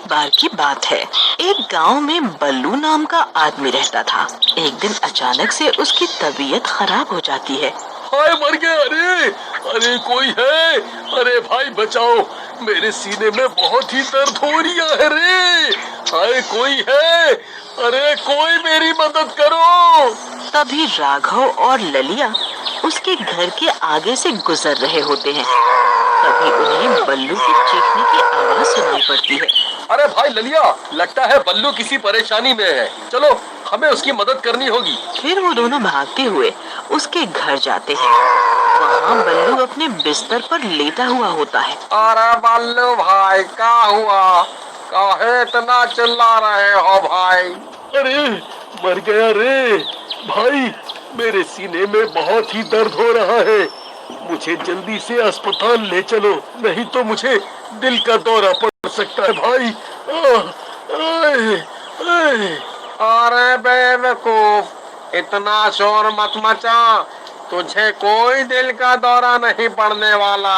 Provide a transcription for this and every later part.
एक बार की बात है। एक गांव में बल्लू नाम का आदमी रहता था। एक दिन अचानक से उसकी तबीयत खराब हो जाती है। हाय मर गया। अरे अरे कोई है? अरे भाई बचाओ, मेरे सीने में बहुत ही दर्द हो रही है रे। हाय कोई है? अरे कोई मेरी मदद करो। तभी राघव और ललिया उसके घर के आगे से गुजर रहे होते हैं। तभी उन्हें बल्लू के चीखने की आवाज सुनाई पड़ती है। अरे भाई ललिया, लगता है बल्लू किसी परेशानी में है। चलो हमें उसकी मदद करनी होगी। फिर वो दोनों भागते हुए उसके घर जाते हैं। वहाँ बल्लू अपने बिस्तर पर लेटा हुआ होता है। अरे बल्लू भाई, क्या हुआ? काहे इतना चिल्ला रहे हो भाई? अरे मर गया रे भाई, मेरे सीने में बहुत ही दर्द हो रहा है। मुझे जल्दी से अस्पताल ले चलो, नहीं तो मुझे दिल का दौरा पड़ सकता है भाई। अरे बेवकूफ, इतना शोर मत मचा। तुझे कोई दिल का दौरा नहीं पड़ने वाला।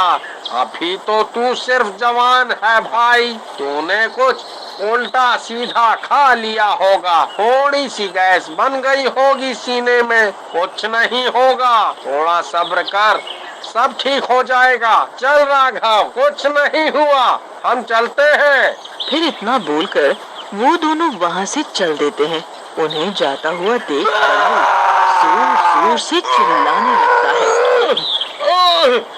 अभी तो तू सिर्फ जवान है भाई। तूने कुछ उल्टा सीधा खा लिया होगा, थोड़ी सी गैस बन गई होगी सीने में। कुछ नहीं होगा, थोड़ा सब्र कर, सब ठीक हो जाएगा। चल राघव, कुछ नहीं हुआ, हम चलते हैं। फिर इतना बोलकर वो दोनों वहाँ से चल देते हैं। उन्हें जाता हुआ देख बल्लू जोर जोर से चिल्लाने लगता है।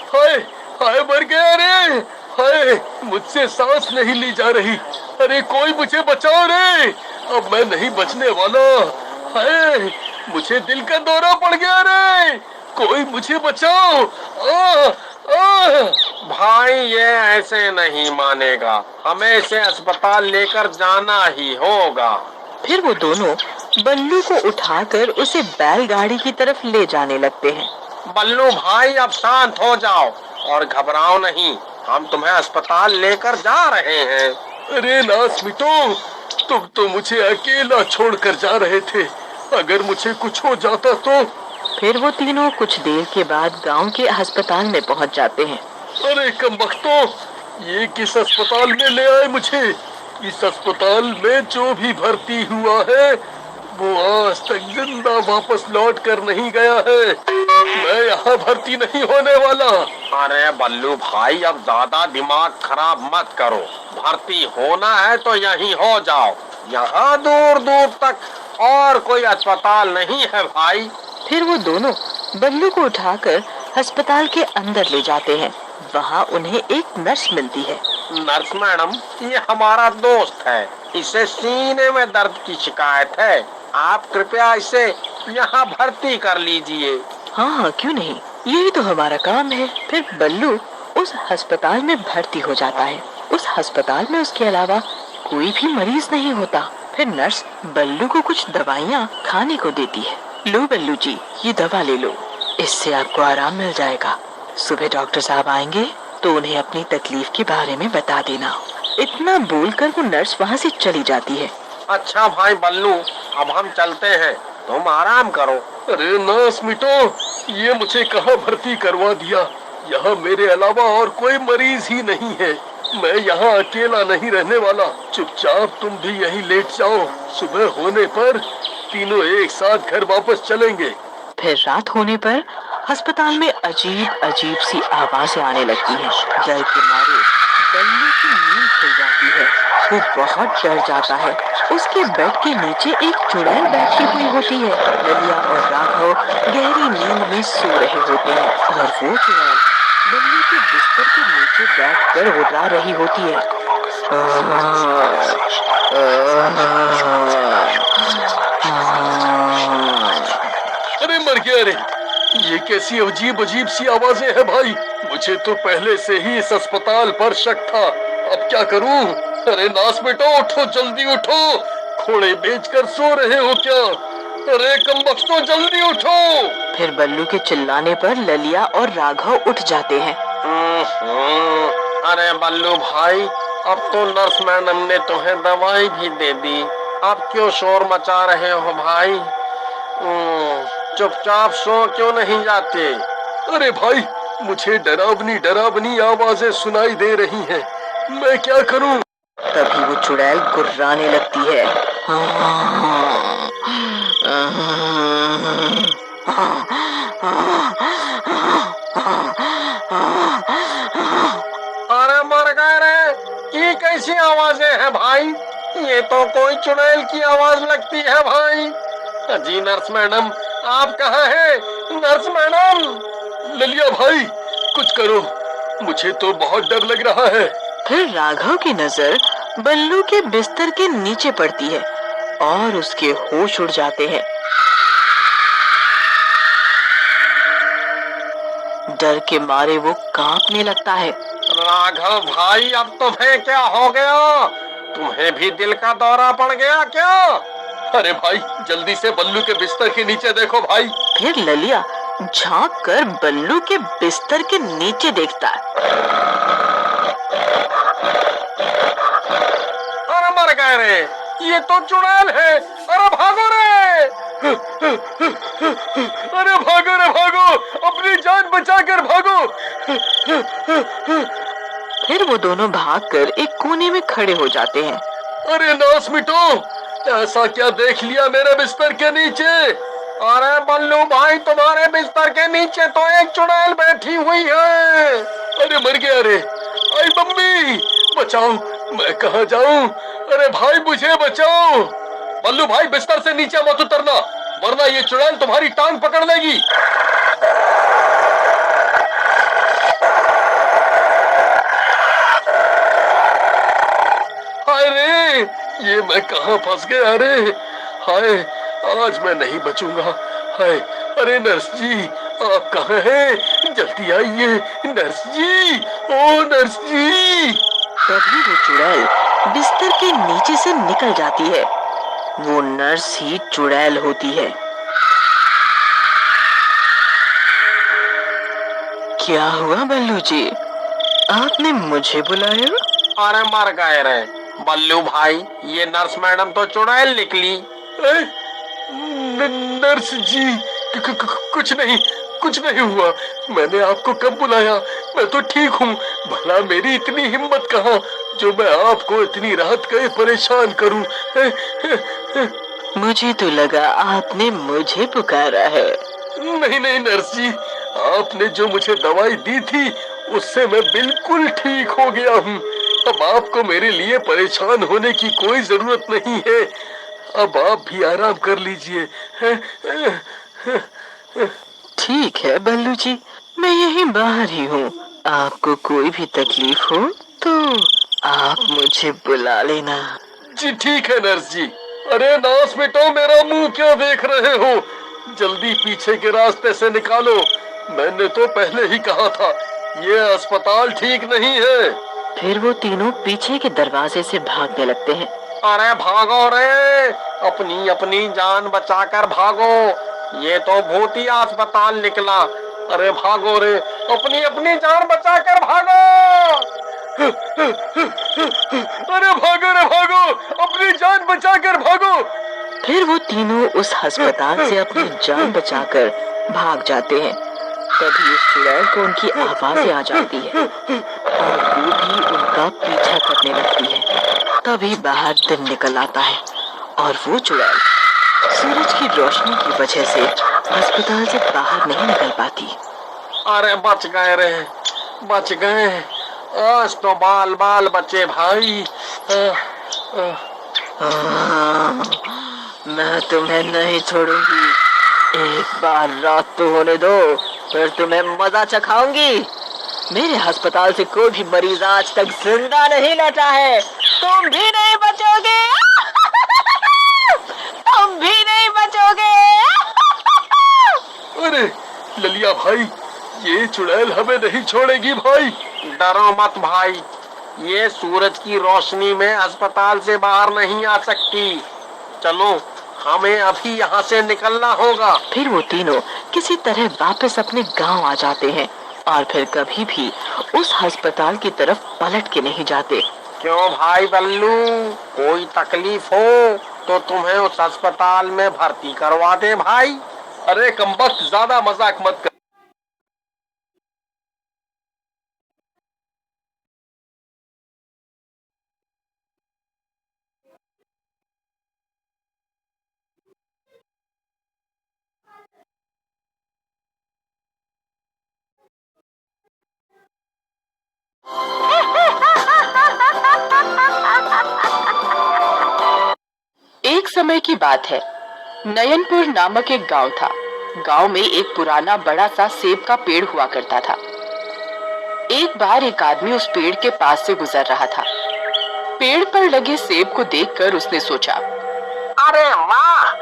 हाय हाय मर गया रे। हाय मुझसे सांस नहीं ली जा रही। अरे कोई मुझे बचाओ रे, अब मैं नहीं बचने वाला। हाय मुझे दिल का दौरा पड़ गया रे, कोई मुझे बचाओ। भाई ये ऐसे नहीं मानेगा, हमें इसे अस्पताल लेकर जाना ही होगा। फिर वो दोनों बल्लू को उठाकर उसे बैलगाड़ी की तरफ ले जाने लगते हैं। बल्लू भाई अब शांत हो जाओ और घबराओ नहीं, हम तुम्हें अस्पताल लेकर जा रहे हैं। अरे नास मिटो, तुम तो मुझे अकेला छोड़कर जा रहे थे। अगर मुझे कुछ हो जाता तो? फिर वो तीनों कुछ देर के बाद गांव के अस्पताल में पहुंच जाते हैं। अरे कमबख्तों, ये किस अस्पताल में ले आए मुझे? इस अस्पताल में जो भी भर्ती हुआ है वो आज तक जिंदा वापस लौट कर नहीं गया है। मैं यहाँ भर्ती नहीं होने वाला। अरे बल्लू भाई, अब ज्यादा दिमाग खराब मत करो। भर्ती होना है तो यहीं हो जाओ, यहाँ दूर दूर तक और कोई अस्पताल नहीं है भाई। फिर वो दोनों बल्लू को उठाकर अस्पताल के अंदर ले जाते हैं। वहाँ उन्हें एक नर्स मिलती है। नर्स मैडम, ये हमारा दोस्त है, इसे सीने में दर्द की शिकायत है। आप कृपया इसे यहाँ भर्ती कर लीजिए। हाँ हाँ, क्यों नहीं, यही तो हमारा काम है। फिर बल्लू उस अस्पताल में भर्ती हो जाता है। उस अस्पताल में उसके अलावा कोई भी मरीज नहीं होता। फिर नर्स बल्लू को कुछ दवाइयाँ खाने को देती है। लो बल्लू जी, ये दवा ले लो, इससे आपको आराम मिल जाएगा। सुबह डॉक्टर साहब आएंगे तो उन्हें अपनी तकलीफ के बारे में बता देना। इतना बोलकर वो नर्स वहाँ से चली जाती है। अच्छा भाई बल्लू, अब हम चलते हैं, तुम आराम करो। अरे नर्स मिटो, ये मुझे कहाँ भर्ती करवा दिया? यहाँ मेरे अलावा और कोई मरीज ही नहीं है। मैं यहाँ अकेला नहीं रहने वाला। चुपचाप तुम भी यहीं लेट जाओ, सुबह होने पर तीनों एक साथ घर वापस चलेंगे। फिर रात होने पर अस्पताल में अजीब अजीब सी आवाजें आने लगती हैं। डर के मारे बल्लू की नींद खुल जाती है। वो बहुत डर जाता है। उसके बेड के नीचे एक चुड़ैल बैठी हुई होती है। ललिया और राघव गहरी नींद में सो रहे होते हैं और वो चुड़ैल बल्लू के बिस्तर के नीचे बैठकर उड़ा रही होती है। अरे मर गया रे, ये कैसी अजीब अजीब सी आवाजें हैं भाई। मुझे तो पहले से ही इस अस्पताल पर शक था, अब क्या करूं? अरे नास बेटो, उठो, जल्दी उठो, घोड़े बेचकर सो रहे हो क्या? अरे कमबख्तों, जल्दी उठो। फिर बल्लू के चिल्लाने पर ललिया और राघव उठ जाते हैं। अरे बल्लू भाई, अब तो नर्स मैडम ने तुम्हें दवाई भी दे दी, अब क्यों शोर मचा रहे हो भाई? चुपचाप सो क्यों नहीं जाते? अरे भाई, मुझे डरावनी डरावनी आवाजें सुनाई दे रही हैं, मैं क्या करूं? तभी वो चुड़ैल गुर्राने लगती है। अरे मर गए रे, ये कैसी आवाजें हैं भाई? ये तो कोई चुड़ैल की आवाज लगती है भाई। जी नर्स मैडम, आप कहाँ हैं? Nurse madam. ललिया भाई, कुछ करो, मुझे तो बहुत डर लग रहा है। फिर राघव की नजर बल्लू के बिस्तर के नीचे पड़ती है और उसके होश उड़ जाते हैं। डर के मारे वो कांपने लगता है। राघव भाई, अब तुम्हें क्या हो गया? तुम्हें भी दिल का दौरा पड़ गया क्या? अरे भाई, जल्दी से बल्लू के बिस्तर के नीचे देखो भाई। फिर ललिया झांक कर बल्लू के बिस्तर के नीचे देखता है। अरे मर गए रे, ये तो चुड़ैल है। अरे भागो रे! अरे भागो रे भागो, अपनी जान बचाकर भागो। फिर वो दोनों भागकर एक कोने में खड़े हो जाते हैं। अरे नास मिटो, ऐसा क्या देख लिया मेरे बिस्तर के नीचे? अरे बल्लू भाई, तुम्हारे बिस्तर के नीचे तो एक चुड़ैल बैठी हुई है। अरे मर गया रे। आई मम्मी, बचाओ, मैं कहाँ जाऊं? अरे भाई, मुझे बचाओ। बल्लू भाई, बिस्तर से नीचे मत उतरना, वरना ये चुड़ैल तुम्हारी टांग पकड़ लेगी। हाय रे, ये मैं कहाँ फंस गया रे? हाय, आज मैं नहीं बचूंगा। हाय, अरे नर्स जी, आप कहाँ हैं? जल्दी आइए नर्स जी, ओ नर्स जी। तभी वो चुड़ैल बिस्तर के नीचे से निकल जाती है। वो नर्स ही चुड़ैल होती है। क्या हुआ बल्लू जी, आपने मुझे बुलाया? अरे मर गए रे बल्लू भाई, ये नर्स मैडम तो चुड़ैल निकली। नर्स जी, कुछ नहीं हुआ। मैंने आपको कब बुलाया? मैं तो ठीक हूँ। भला मेरी इतनी हिम्मत कहाँ जो मैं आपको इतनी रात गए परेशान करूँ। मुझे तो लगा आपने मुझे पुकारा है। नहीं नर्स जी, आपने जो मुझे दवाई दी थी उससे मैं बिल्कुल ठीक हो गया हूँ। अब आपको मेरे लिए परेशान होने की कोई जरूरत नहीं है। अब आप भी आराम कर लीजिए। ठीक है बल्लू जी, मैं यहीं बाहर ही हूँ। आपको कोई भी तकलीफ हो तो आप मुझे बुला लेना। जी ठीक है नर्स जी। अरे नास बेटो, मेरा मुंह क्यों देख रहे हो? जल्दी पीछे के रास्ते से निकालो। मैंने तो पहले ही कहा था, ये अस्पताल ठीक नहीं है। फिर वो तीनों पीछे के दरवाजे से भागने लगते हैं। अरे भागो रे, अपनी अपनी जान बचाकर भागो। ये तो भूतिया अस्पताल निकला। अरे भागो रे, अपनी अपनी जान बचाकर भागो। अरे भागो रे भागो, अपनी जान बचाकर भागो। फिर वो तीनों उस अस्पताल से अपनी जान बचाकर भाग जाते हैं। तभी उस चुड़ैल को उनकी आवाजें आ जाती है और वो भी उनका पीछा करने लगती है। तभी बाहर दिन निकल आता है और वो चुड़ैल सूरज की रोशनी की वजह से अस्पताल से बाहर नहीं निकल पाती। अरे बच गए रे, बच गए। आज तो बाल बाल बचे भाई। मैं तुम्हें नहीं छोड़ूंगी। एक बार रात तो होने दो, फिर तुम्हें मजा चखाऊंगी। मेरे अस्पताल से कोई भी मरीज आज तक जिंदा नहीं लौटा है। तुम भी नहीं बचोगे। तुम भी नहीं बचोगे। अरे ललिया भाई, ये चुड़ैल हमें नहीं छोड़ेगी भाई। डरो मत भाई, ये सूरज की रोशनी में अस्पताल से बाहर नहीं आ सकती। चलो, हमें अभी यहाँ से निकलना होगा। फिर वो तीनों किसी तरह वापस अपने गांव आ जाते हैं और फिर कभी भी उस अस्पताल की तरफ पलट के नहीं जाते। क्यों भाई बल्लू, कोई तकलीफ हो तो तुम्हें उस अस्पताल में भर्ती करवा दे भाई। अरे कमबख्त, ज्यादा मजाक मत कर। समय की बात है। नयनपुर नामक एक गांव था। गांव में एक पुराना बड़ा सा सेब का पेड़ हुआ करता था। एक बार एक आदमी उस पेड़ के पास से गुजर रहा था। पेड़ पर लगे सेब को देखकर उसने सोचा, अरे वाह,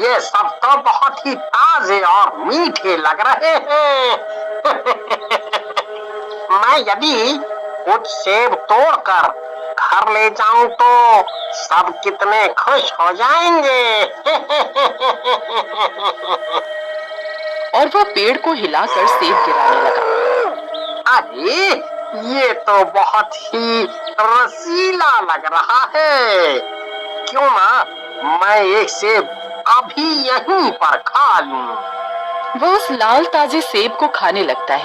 ये सब तो बहुत ही ताजे और मीठे लग रहे हैं। मैं यदि कुछ सेब तोड़कर घर ले जाऊं तो सब कितने खुश हो जाएंगे। और वह पेड़ को हिलाकर सेब गिराने लगा। अरे ये तो बहुत ही रसीला लग रहा है। क्यों ना मैं एक सेब अभी यहीं पर खा लूं। वह उस लाल ताजे सेब को खाने लगता है।